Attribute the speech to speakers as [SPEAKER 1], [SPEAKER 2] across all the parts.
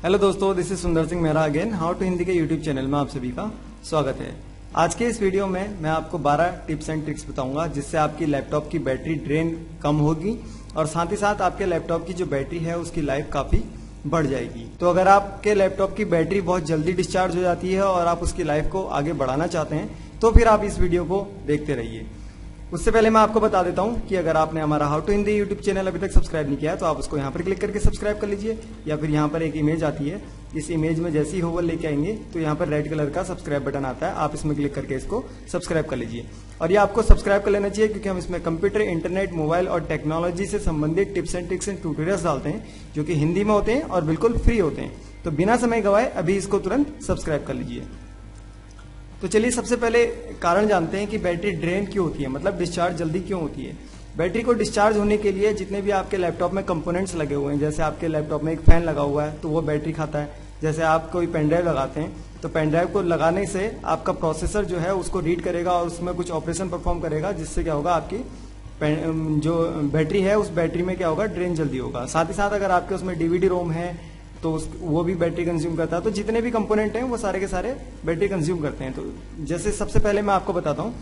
[SPEAKER 1] Hello दोस्तों, this is Sundar Singh Mehra again how to Hindi के YouTube channel में आप सभी का स्वागत है। आज के इस वीडियो में मैं आपको 12 टिप्स एंड ट्रिक्स बताऊंगा जिससे आपकी लैपटॉप की बैटरी ड्रेन कम होगी और साथ ही साथ आपके लैपटॉप की जो बैटरी है उसकी लाइफ काफी बढ़ जाएगी। तो अगर आपके लैपटॉप की बैटरी बहुत जल्दी डिस्चार्ज हो जाती है और आप उसकी लाइफ को आगे बढ़ाना चाहते हैं तो फिर आप इस वीडियो को देखते रहिए। उससे पहले मैं आपको बता देता हूं कि अगर आपने हमारा how to Hindi YouTube channel अभी तक सब्सक्राइब नहीं किया है तो आप उसको यहां पर क्लिक करके सब्सक्राइब कर लीजिए, या फिर यहां पर एक इमेज आती है, इस इमेज में जैसे ही होवर लेके आएंगे तो यहाँ पर रेड कलर का सब्सक्राइब बटन आता है, आप इसमें क्लिक करके इसको सब्सक्राइब कर लीजिए। और ये आपको सब्सक्राइब कर लेना चाहिए क्योंकि हम इसमें कंप्यूटर, इंटरनेट, मोबाइल और टेक्नोलॉजी से संबंधित tips and tricks and tutorials डालते हैं जो कि हिंदी में होते हैं और बिल्कुल फ्री होते हैं। तो बिना समय गवाए अभी इसको तुरंत सब्सक्राइब कर लीजिए। तो चलिए सबसे पहले कारण जानते हैं कि बैटरी ड्रेन क्यों होती है, मतलब डिस्चार्ज जल्दी क्यों होती है। बैटरी को डिस्चार्ज होने के लिए जितने भी आपके लैपटॉप में कंपोनेंट्स लगे हुए हैं, जैसे आपके लैपटॉप में एक फैन लगा हुआ है तो वो बैटरी खाता है। जैसे आप कोई पेन ड्राइव लगाते हैं तो पेन ड्राइव को लगाने से आपका प्रोसेसर जो है उसको रीड करेगा और उसमें कुछ ऑपरेशन परफॉर्म करेगा, जिससे क्या होगा आपकी जो बैटरी है उस बैटरी में क्या होगा, ड्रेन जल्दी होगा। साथ ही साथ अगर आपके उसमें डीवीडी रोम है तो वो भी बैटरी कंज्यूम करता है। तो जितने भी कंपोनेंट हैं वो सारे के सारे बैटरी कंज्यूम करते हैं। तो जैसे सबसे पहले मैं आपको बताता हूँ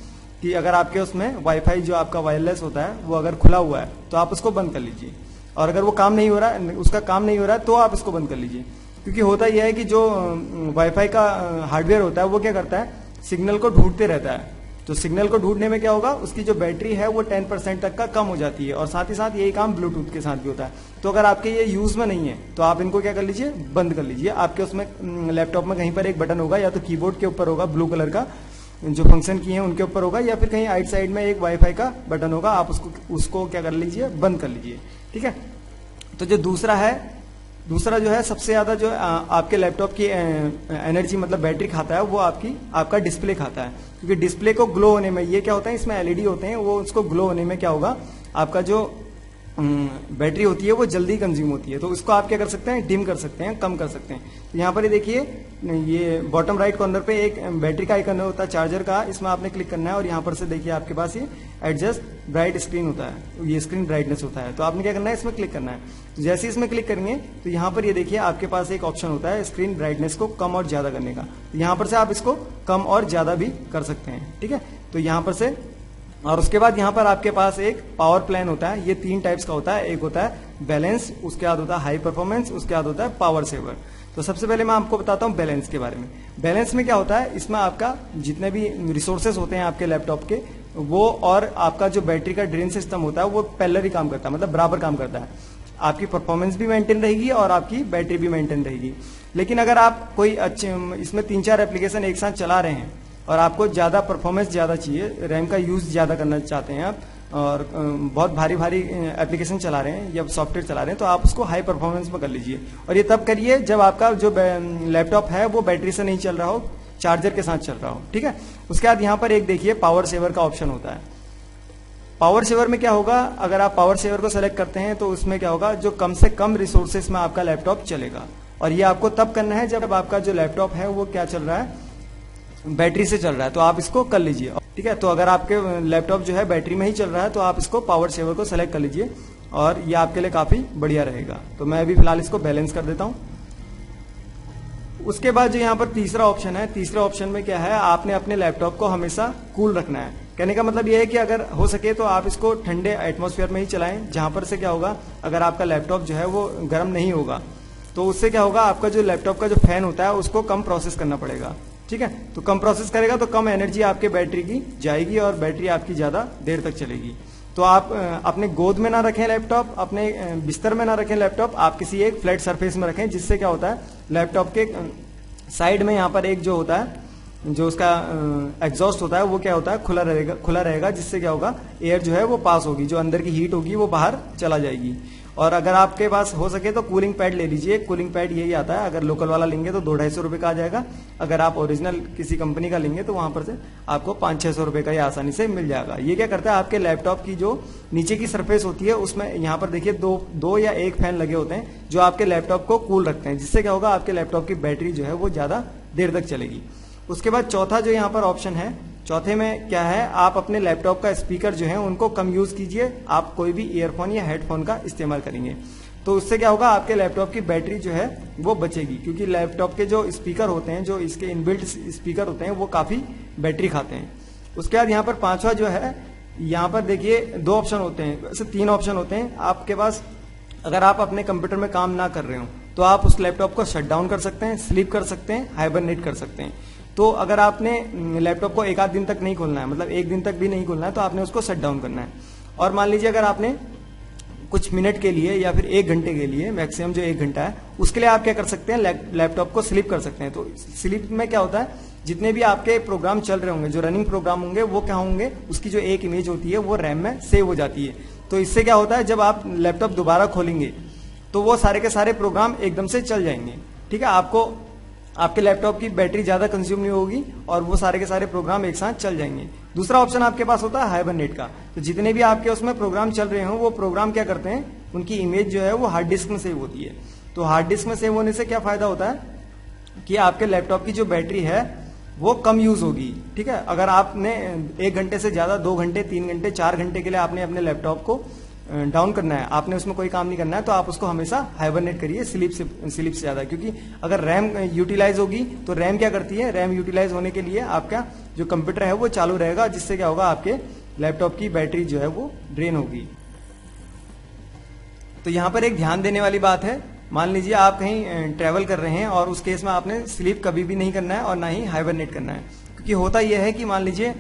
[SPEAKER 1] कि अगर आपके उसमें वाईफाई जो आपका वायरलेस होता है वो अगर खुला हुआ है तो आप उसको बंद कर लीजिए, और अगर वो काम नहीं हो रहा है, उसका काम नहीं हो रहा है तो आप इसको बंद कर लीजिए। क्योंकि होता यह है कि जो वाईफाई का हार्डवेयर होता है वो क्या करता है, सिग्नल को ढूंढते रहता है। तो सिग्नल को ढूंढने में क्या होगा, उसकी जो बैटरी है वो 10% तक का कम हो जाती है। और साथ ही साथ यही काम ब्लूटूथ के साथ भी होता है। तो अगर आपके ये यूज में नहीं है तो आप इनको क्या कर लीजिए, बंद कर लीजिए। आपके उसमें लैपटॉप में कहीं पर एक बटन होगा, या तो कीबोर्ड के ऊपर होगा ब्लू कलर का, जो फंक्शन की है उनके ऊपर होगा, या फिर कहीं आइट साइड में एक वाईफाई का बटन होगा, आप उसको क्या कर लीजिए, बंद कर लीजिए। ठीक है। तो जो दूसरा जो है सबसे ज्यादा जो आपके लैपटॉप की एनर्जी मतलब बैटरी खाता है वो आपका डिस्प्ले खाता है। क्योंकि डिस्प्ले को ग्लो होने में, ये क्या होता है, इसमें एलईडी होते हैं, वो उसको ग्लो होने में क्या होगा, आपका जो बैटरी होती है वो जल्दी कंज्यूम होती है। तो इसको आप क्या कर सकते हैं, डिम कर सकते हैं, कम कर सकते हैं। तो यहाँ पर ये देखिए, ये बॉटम राइट कॉर्नर पे एक बैटरी का आइकन होता है चार्जर का, इसमें आपने क्लिक करना है और यहाँ पर से देखिए आपके पास ये एडजस्ट ब्राइट स्क्रीन होता है, ये स्क्रीन ब्राइटनेस होता है। तो आपने क्या करना है, इसमें क्लिक करना है। तो जैसे इसमें क्लिक करेंगे तो यहाँ पर ये देखिए आपके पास एक ऑप्शन होता है स्क्रीन ब्राइटनेस को कम और ज्यादा करने का। तो यहाँ पर से आप इसको कम और ज्यादा भी कर सकते हैं। ठीक है। तो यहाँ पर से, और उसके बाद यहाँ पर आपके पास एक पावर प्लान होता है। ये 3 टाइप्स का होता है, एक होता है बैलेंस, उसके बाद होता है हाई परफॉर्मेंस, उसके बाद होता है पावर सेवर। तो सबसे पहले मैं आपको बताता हूँ बैलेंस के बारे में। बैलेंस में क्या होता है, इसमें आपका जितने भी रिसोर्सेस होते हैं आपके लैपटॉप के, वो और आपका जो बैटरी का ड्रेन सिस्टम होता है वो पैरेलल काम करता है, मतलब बराबर काम करता है। आपकी परफॉर्मेंस भी मेंटेन रहेगी और आपकी बैटरी भी मेंटेन रहेगी। लेकिन अगर आप कोई अच्छे इसमें 3-4 एप्लीकेशन एक साथ चला रहे हैं और आपको ज्यादा परफॉर्मेंस ज्यादा चाहिए, रैम का यूज ज्यादा करना चाहते हैं आप, और बहुत भारी भारी एप्लीकेशन चला रहे हैं या सॉफ्टवेयर चला रहे हैं, तो आप उसको हाई परफॉर्मेंस में कर लीजिए। और ये तब करिए जब आपका जो लैपटॉप है वो बैटरी से नहीं चल रहा हो, चार्जर के साथ चल रहा हो। ठीक है। उसके बाद यहाँ पर एक देखिए पावर सेवर का ऑप्शन होता है। पावर सेवर में क्या होगा, अगर आप पावर सेवर को सेलेक्ट करते हैं तो उसमें क्या होगा, जो कम से कम रिसोर्सेस में आपका लैपटॉप चलेगा। और ये आपको तब करना है जब आपका जो लैपटॉप है वो क्या चल रहा है, बैटरी से चल रहा है। तो आप इसको कर लीजिए। ठीक है। तो अगर आपके लैपटॉप जो है बैटरी में ही चल रहा है तो आप इसको पावर सेवर को सेलेक्ट कर लीजिए और ये आपके लिए काफी बढ़िया रहेगा। तो मैं अभी फिलहाल इसको बैलेंस कर देता हूं। उसके बाद जो यहाँ पर तीसरा ऑप्शन है, तीसरे ऑप्शन में क्या है, आपने अपने लैपटॉप को हमेशा कूल रखना है। कहने का मतलब यह है कि अगर हो सके तो आप इसको ठंडे एटमॉस्फेयर में ही चलाएं, जहां पर से क्या होगा, अगर आपका लैपटॉप जो है वो गर्म नहीं होगा तो उससे क्या होगा, आपका जो लैपटॉप का जो फैन होता है उसको कम प्रोसेस करना पड़ेगा। ठीक है। तो कम प्रोसेस करेगा तो कम एनर्जी आपके बैटरी की जाएगी और बैटरी आपकी ज्यादा देर तक चलेगी। तो आप अपने गोद में ना रखें लैपटॉप, अपने बिस्तर में ना रखें लैपटॉप, आप किसी एक फ्लैट सरफेस में रखें, जिससे क्या होता है, लैपटॉप के साइड में यहाँ पर एक जो होता है, जो उसका एग्जॉस्ट होता है वो क्या होता है, खुला रहेगा, जिससे क्या होगा, एयर जो है वो पास होगी, जो अंदर की हीट होगी वो बाहर चला जाएगी। और अगर आपके पास हो सके तो कूलिंग पैड ले लीजिए। कूलिंग पैड यही आता है, अगर लोकल वाला लेंगे तो 200-250 रुपए का आ जाएगा। अगर आप ओरिजिनल किसी कंपनी का लेंगे तो वहां पर से आपको 500-600 रुपए का ही आसानी से मिल जाएगा। ये क्या करता है, आपके लैपटॉप की जो नीचे की सरफेस होती है उसमें यहाँ पर देखिए दो या एक फैन लगे होते हैं जो आपके लैपटॉप को कूल रखते हैं, जिससे क्या होगा, आपके लैपटॉप की बैटरी जो है वो ज्यादा देर तक चलेगी। उसके बाद चौथा जो यहाँ पर ऑप्शन है, चौथे में क्या है, आप अपने लैपटॉप का स्पीकर जो है उनको कम यूज कीजिए। आप कोई भी ईयरफोन या हेडफोन का इस्तेमाल करेंगे तो उससे क्या होगा, आपके लैपटॉप की बैटरी जो है वो बचेगी, क्योंकि लैपटॉप के जो स्पीकर होते हैं, जो इसके इनबिल्ट स्पीकर होते हैं, वो काफी बैटरी खाते हैं। उसके बाद यहाँ पर पांचवा जो है, यहाँ पर देखिए 2 ऑप्शन होते हैं, वैसे 3 ऑप्शन होते हैं आपके पास। अगर आप अपने कंप्यूटर में काम ना कर रहे हो तो आप उस लैपटॉप को शट डाउन कर सकते हैं, स्लीप कर सकते हैं, हाइबरनेट कर सकते हैं। तो अगर आपने लैपटॉप को 1 आध दिन तक नहीं खोलना है, मतलब 1 दिन तक भी नहीं खोलना है, तो आपने उसको शट डाउन करना है। और मान लीजिए अगर आपने कुछ मिनट के लिए या फिर 1 घंटे के लिए, मैक्सिमम जो 1 घंटा है, उसके लिए आप क्या कर सकते हैं, लैपटॉप को स्लीप कर सकते हैं। तो स्लीप में क्या होता है, जितने भी आपके प्रोग्राम चल रहे होंगे, जो रनिंग प्रोग्राम होंगे, वो क्या होंगे, उसकी जो एक इमेज होती है वो रैम में सेव हो जाती है। तो इससे क्या होता है, जब आप लैपटॉप दोबारा खोलेंगे तो वो सारे के सारे प्रोग्राम एकदम से चल जाएंगे। ठीक है, आपके लैपटॉप की बैटरी ज्यादा कंज्यूम नहीं होगी और वो सारे के सारे प्रोग्राम एक साथ चल जाएंगे। दूसरा ऑप्शन आपके पास होता है हाइबरनेट का। तो जितने भी आपके उसमें प्रोग्राम चल रहे हो, वो प्रोग्राम क्या करते हैं, उनकी इमेज जो है वो हार्ड डिस्क में सेव होती है। तो हार्ड डिस्क में सेव होने से क्या फायदा होता है कि आपके लैपटॉप की जो बैटरी है वो कम यूज होगी। ठीक है, अगर आपने 1 घंटे से ज्यादा 2 घंटे, 3 घंटे, 4 घंटे के लिए आपने अपने लैपटॉप को डाउन करना है, आपने उसमें कोई काम नहीं करना है, तो आप उसको हमेशा हाइबरनेट करिए स्लीप से ज्यादा। क्योंकि अगर रैम यूटिलाइज होगी तो रैम क्या करती है, रैम यूटिलाइज होने के लिए आपका जो कंप्यूटर है वो चालू रहेगा, जिससे क्या होगा, आपके लैपटॉप की बैटरी जो है वो ड्रेन होगी। तो यहां पर एक ध्यान देने वाली बात है, मान लीजिए आप कहीं ट्रेवल कर रहे हैं और उस केस में आपने स्लीप कभी भी नहीं करना है और ना ही हाइबरनेट करना है। क्योंकि होता यह है कि मान लीजिए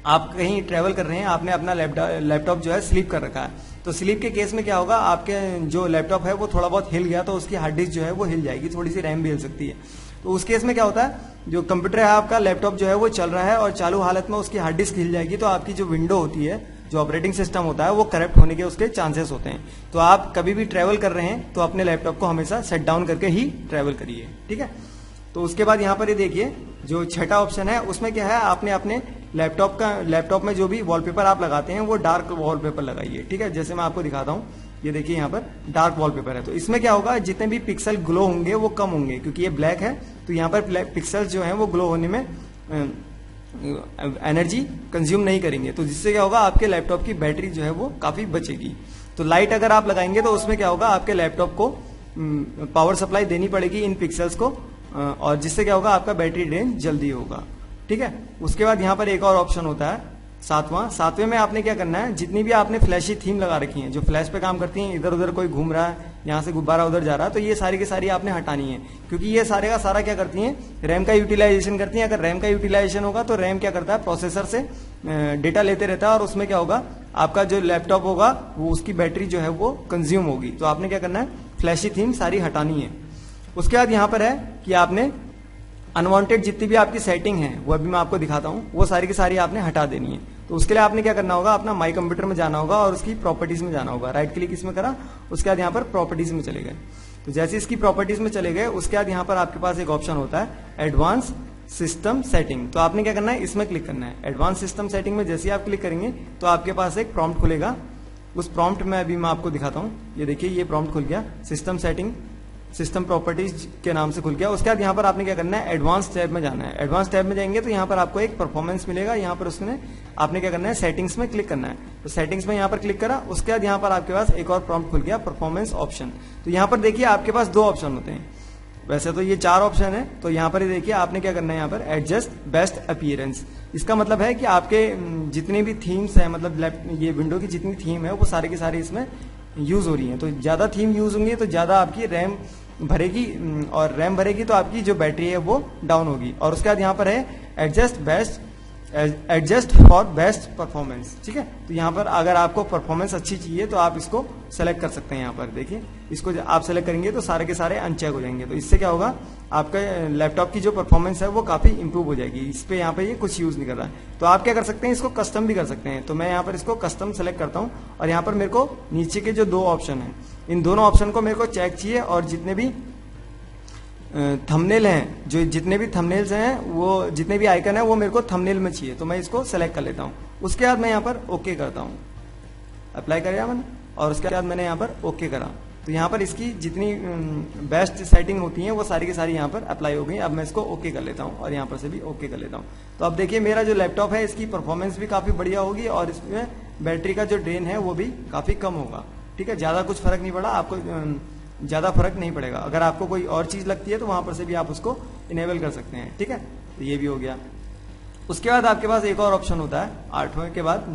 [SPEAKER 1] आप कहीं ट्रेवल कर रहे हैं, आपने अपना लैपटॉप जो है स्लीप कर रखा है, तो स्लीप के केस में क्या होगा, आपके जो लैपटॉप है वो थोड़ा बहुत हिल गया तो उसकी हार्ड डिस्क जो है वो हिल जाएगी, थोड़ी सी रैम भी हिल सकती है। तो उस केस में क्या होता है, जो कंप्यूटर है आपका, लैपटॉप जो है वो चल रहा है और चालू हालत में उसकी हार्ड डिस्क हिल जाएगी, तो आपकी जो विंडो होती है, जो ऑपरेटिंग सिस्टम होता है, वो करप्ट होने के उसके चांसेस होते हैं। तो आप कभी भी ट्रेवल कर रहे हैं तो अपने लैपटॉप को हमेशा शट डाउन करके ही ट्रेवल करिए। ठीक है, तो उसके बाद यहाँ पर ये देखिए, जो छठा ऑप्शन है उसमें क्या है, आपने अपने लैपटॉप में जो भी वॉलपेपर आप लगाते हैं वो डार्क वॉलपेपर लगाइए। ठीक है, जैसे मैं आपको दिखाता हूँ, ये देखिए यहाँ पर डार्क वॉलपेपर है। तो इसमें क्या होगा, जितने भी पिक्सल ग्लो होंगे वो कम होंगे, क्योंकि ये ब्लैक है, तो यहाँ पर पिक्सल जो है वो ग्लो होने में एनर्जी कंज्यूम नहीं करेंगे, तो जिससे क्या होगा, आपके लैपटॉप की बैटरी जो है वो काफी बचेगी। तो लाइट अगर आप लगाएंगे तो उसमें क्या होगा, आपके लैपटॉप को पावर सप्लाई देनी पड़ेगी इन पिक्सल्स को, और जिससे क्या होगा, आपका बैटरी ड्रेन जल्दी होगा। ठीक है, उसके बाद यहाँ पर एक और ऑप्शन होता है सातवें में आपने क्या करना है, जितनी भी आपने फ्लैशी थीम लगा रखी है, जो फ्लैश पे काम करती हैं, इधर उधर कोई घूम रहा है, यहाँ से गुब्बारा उधर जा रहा है, तो ये सारी की सारी आपने हटानी है, क्योंकि ये सारे का सारा क्या करती हैं, रैम का यूटिलाइजेशन करती हैं। अगर रैम का यूटिलाइजेशन होगा तो रैम क्या करता है, प्रोसेसर से डेटा लेते रहता है और उसमें क्या होगा, आपका जो लैपटॉप होगा वो उसकी बैटरी जो है वो कंज्यूम होगी। तो आपने क्या करना है, फ्लैशी थीम सारी हटानी है। उसके बाद यहाँ पर है कि आपने अनवांटेड जितनी भी आपकी सेटिंग है, वो अभी मैं आपको दिखाता हूँ, वो सारी की सारी आपने हटा देनी है। तो उसके लिए आपने क्या करना होगा, अपना माई कंप्यूटर में जाना होगा और उसकी प्रॉपर्टीज में जाना होगा। राइट क्लिक इसमें करा, उसके बाद यहाँ पर प्रॉपर्टीज में चले गए। तो जैसे इसकी प्रॉपर्टीज में चले गए, उसके बाद यहाँ पर आपके पास एक ऑप्शन होता है एडवांस सिस्टम सेटिंग। तो आपने क्या करना है, इसमें क्लिक करना है। एडवांस सिस्टम सेटिंग में जैसे ही आप क्लिक करेंगे तो आपके पास एक प्रॉम्प्ट खुलेगा। उस प्रॉम्प्ट में अभी मैं आपको दिखाता हूँ, ये देखिए ये प्रॉम्प्ट खुल गया, सिस्टम सेटिंग, सिस्टम प्रॉपर्टीज के नाम से खुल गया। उसके बाद यहाँ पर आपने क्या करना है, एडवांस टैब में जाना है। एडवांस टैब में जाएंगे तो यहाँ पर आपको एक परफॉर्मेंस मिलेगा, यहाँ पर उसमें आपने क्या करना है, सेटिंग्स में क्लिक करना है। तो सेटिंग्स में यहाँ पर क्लिक करा, उसके बाद यहाँ पर आपके पास एक और प्रॉम्प्ट खुल गया, परफॉर्मेंस ऑप्शन। तो यहाँ पर देखिए आपके पास 2 ऑप्शन होते हैं, वैसे तो ये 4 ऑप्शन है। तो यहाँ पर ये देखिए आपने क्या करना है, यहाँ पर एडजस्ट बेस्ट अपीयरेंस। इसका मतलब है कि आपके जितने भी थीम्स है, मतलब ये विंडो की जितनी थीम है वो सारी की सारी इसमें यूज हो रही है। तो ज्यादा थीम यूज होंगी तो ज्यादा आपकी रैम भरेगी, और रैम भरेगी तो आपकी जो बैटरी है वो डाउन होगी। और उसके बाद यहाँ पर है एडजस्ट फॉर बेस्ट परफॉर्मेंस। ठीक है, तो यहाँ पर अगर आपको परफॉर्मेंस अच्छी चाहिए तो आप इसको सेलेक्ट कर सकते हैं। यहाँ पर देखिए, इसको आप सेलेक्ट करेंगे तो सारे के सारे अनचेक हो जाएंगे। तो इससे क्या होगा, आपका लैपटॉप की जो परफॉर्मेंस है वो काफी इंप्रूव हो जाएगी। इस पे यहाँ पे ये कुछ यूज नहीं कर रहा है। तो आप क्या कर सकते हैं, इसको कस्टम भी कर सकते हैं। तो मैं यहाँ पर इसको कस्टम सेलेक्ट करता हूँ और यहाँ पर मेरे को नीचे के जो 2 ऑप्शन है, इन दोनों ऑप्शन को मेरे को चेक चाहिए, और जितने भी थंबनेल हैं, जो जितने भी थंबनेल्स हैं, वो जितने भी आइकन है वो मेरे को थंबनेल में चाहिए। तो मैं इसको सेलेक्ट कर लेता हूँ। उसके बाद मैं यहाँ पर ओके करता हूँ, अप्लाई कर दिया मैंने, और उसके बाद मैंने यहाँ पर ओके करा। तो यहाँ पर इसकी जितनी बेस्ट सेटिंग होती है वो सारी की सारी यहाँ पर अप्लाई हो गई। अब मैं इसको ओके कर लेता हूँ और यहाँ पर से भी ओके कर लेता हूँ। तो अब देखिए मेरा जो लैपटॉप है इसकी परफॉर्मेंस भी काफी बढ़िया होगी और इसमें बैटरी का जो ड्रेन है वो भी काफी कम होगा। ठीक है, ज्यादा कुछ फर्क नहीं पड़ा आपको, ज्यादा फर्क नहीं पड़ेगा। अगर आपको कोई और चीज लगती है तो वहां पर से भी आप उसको इनेबल कर सकते हैं, ठीक है। तो ये भी हो गया। उसके बाद आपके पास एक और ऑप्शन होता है 8वें के बाद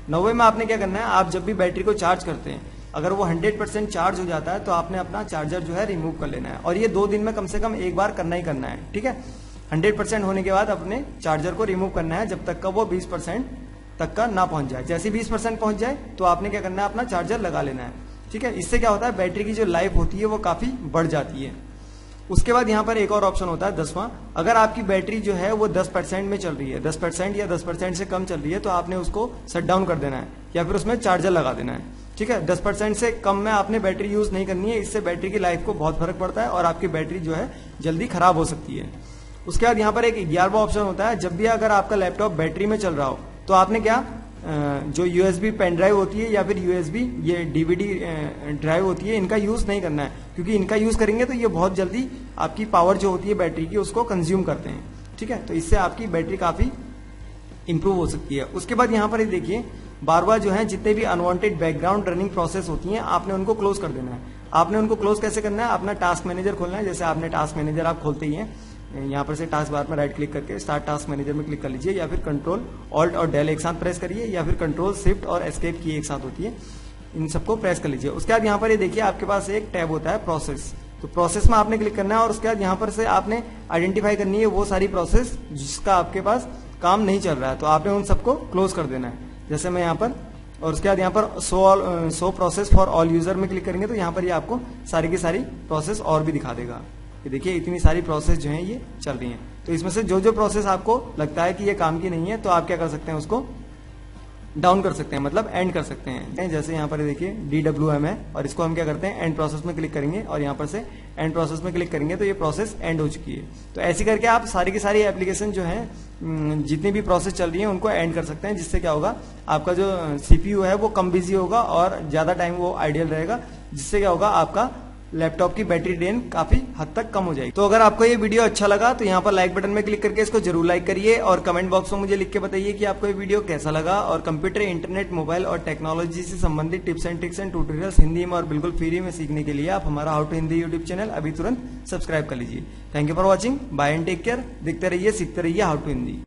[SPEAKER 1] 9वें में आपने क्या करना है, आप जब भी बैटरी को चार्ज करते हैं अगर वो 100% चार्ज हो जाता है तो आपने अपना चार्जर जो है रिमूव कर लेना है, और ये 2 दिन में कम से कम एक बार करना ही करना है, ठीक है। 100% होने के बाद अपने चार्जर को रिमूव करना है जब तक का वो 20% तक का ना पहुंच जाए। जैसे 20% पहुंच जाए तो आपने क्या करना है, अपना चार्जर लगा लेना है, ठीक है। इससे क्या होता है, बैटरी की जो लाइफ होती है वो काफी बढ़ जाती है। उसके बाद यहाँ पर एक और ऑप्शन होता है 10वां, अगर आपकी बैटरी जो है वो 10% में चल रही है, 10% या 10% से कम चल रही है, तो आपने उसको शट डाउन कर देना है या फिर उसमें चार्जर लगा देना है, ठीक है। 10% से कम में आपने बैटरी यूज नहीं करनी है, इससे बैटरी की लाइफ को बहुत फर्क पड़ता है और आपकी बैटरी जो है जल्दी खराब हो सकती है। उसके बाद यहाँ पर एक 11वां ऑप्शन होता है, जब भी अगर आपका लैपटॉप बैटरी में चल रहा हो तो आपने क्या, जो यूएसबी पेन ड्राइव होती है या फिर यूएसबी ये डीवीडी ड्राइव होती है, इनका यूज नहीं करना है, क्योंकि इनका यूज करेंगे तो ये बहुत जल्दी आपकी पावर जो होती है बैटरी की उसको कंज्यूम करते हैं, ठीक है। तो इससे आपकी बैटरी काफी इंप्रूव हो सकती है। उसके बाद यहाँ पर देखिए बार बार जो है जितने भी अनवांटेड बैकग्राउंड रनिंग प्रोसेस होती हैं आपने उनको क्लोज कर देना है। आपने उनको क्लोज कैसे करना है, अपना टास्क मैनेजर खोलना है। जैसे आपने टास्क मैनेजर आप खोलते ही हैं, यहाँ पर से टास्क बार में राइट क्लिक करके स्टार्ट टास्क मैनेजर में क्लिक कर लीजिए, या फिर कंट्रोल ऑल्ट और डेल एक साथ प्रेस करिए, या फिर कंट्रोल शिफ्ट और एस्केप की एक साथ होती है, इन सबको प्रेस कर लीजिए। उसके बाद यहाँ पर ये देखिए आपके पास एक टैब होता है प्रोसेस, तो प्रोसेस में आपने क्लिक करना है और उसके बाद यहाँ पर से आपने आइडेंटिफाई करनी है वो सारी प्रोसेस जिसका आपके पास काम नहीं चल रहा है, तो आपने उन सबको क्लोज कर देना है। जैसे मैं यहाँ पर, और उसके बाद यहाँ पर show process for all user में क्लिक करेंगे तो यहाँ पर ये आपको सारी की सारी प्रोसेस और भी दिखा देगा। ये देखिए इतनी सारी प्रोसेस जो है ये चल रही हैं, तो इसमें से जो जो प्रोसेस आपको लगता है कि ये काम की नहीं है तो आप क्या कर सकते हैं, उसको डाउन कर सकते हैं, मतलब एंड कर सकते हैं। जैसे यहाँ पर देखिए DWM है और इसको हम क्या करते हैं, एंड प्रोसेस में क्लिक करेंगे और यहाँ पर से एंड प्रोसेस में क्लिक करेंगे तो ये प्रोसेस एंड हो चुकी है। तो ऐसे करके आप सारी की सारी एप्लीकेशन जो है जितनी भी प्रोसेस चल रही है उनको एंड कर सकते हैं, जिससे क्या होगा आपका जो CPU है वो कम बिजी होगा और ज्यादा टाइम वो आइडियल रहेगा, जिससे क्या होगा आपका लैपटॉप की बैटरी ड्रेन काफी हद तक कम हो जाएगी। तो अगर आपको ये वीडियो अच्छा लगा तो यहाँ पर लाइक बटन में क्लिक करके इसको जरूर लाइक करिए और कमेंट बॉक्स में मुझे लिख के बताइए कि आपको ये वीडियो कैसा लगा। और कंप्यूटर, इंटरनेट, मोबाइल और टेक्नोलॉजी से संबंधित tips and tricks and tutorials Hindi में और बिल्कुल फ्री में सीखने के लिए आप हमारा how to Hindi YouTube channel अभी तुरंत सब्सक्राइब कर लीजिए। Thank you for watching, bye and take care. देखते रहिए, सीखते रहिए हाउ टू हिंदी।